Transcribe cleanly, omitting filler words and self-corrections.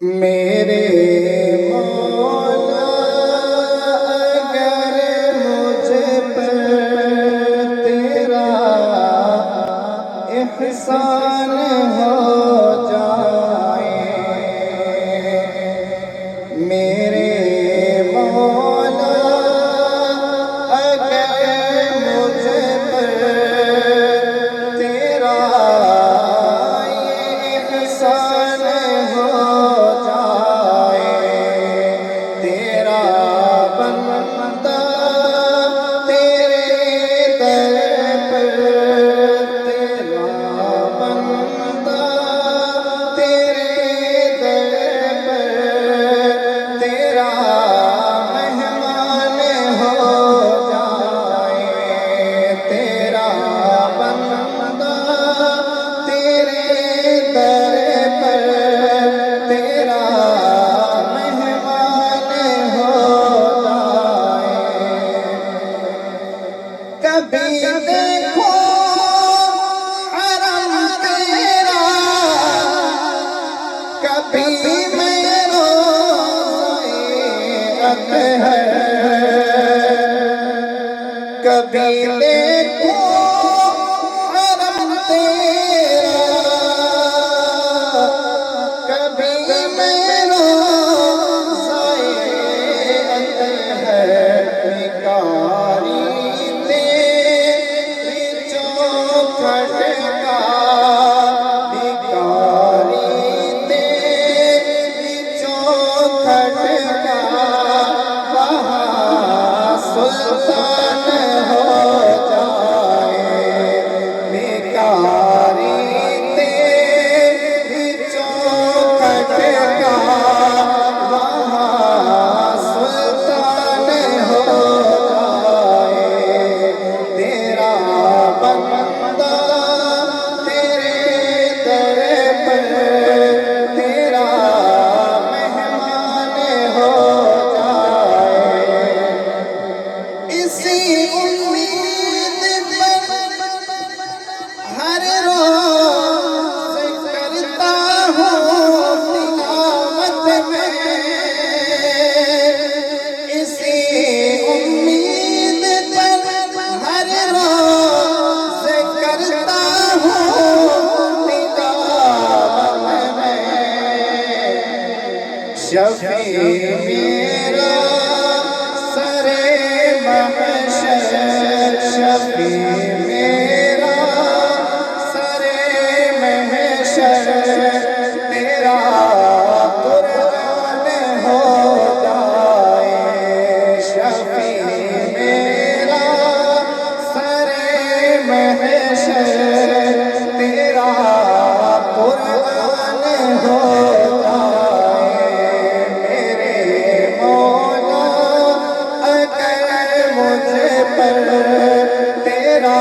میرے مولا اگر مجھ پر تیرا احسان ہو جائے، میرے مولا اگر مجھ پر تیرا احسان ہو جائے، تیرا بندہ تیرے در پر، تیرا بندہ تیرے در پر، تیرا مہمان ہو جائے، تیرا بندہ تیرے در پر، تیرا مہمان ہو جائے۔ کبھی دیکھو حرم تیرا، کبھی میں روضۂ اطہر، کبھی دیکھو حرم تیرا، کبھی میں روضۂ اطہر، بھکاری تیری چوکھٹ کا، بھکاری تیری چوکھٹ کا، وہاں سلطان ہو جائے، بھکاری تیری چوکھٹ کا، وہاں سلطان ہو جائے، تیرا بندہ تیرے در پر، تیرا مہمان ہو جائے۔ اسی امید پر ہر روز کرتا ہوں تلاوت میں، اسی امید پر ہر روز کرتا ہوں تلاوت میں، شفیع میرا سرے محشر، شفیع میرا سرے محشر، تیرا قرآن ہو جائے، شفیع میرا سرے محشر، تیرا قرآن ہو جائے، میرے مولا اگر مجھ پر تیرا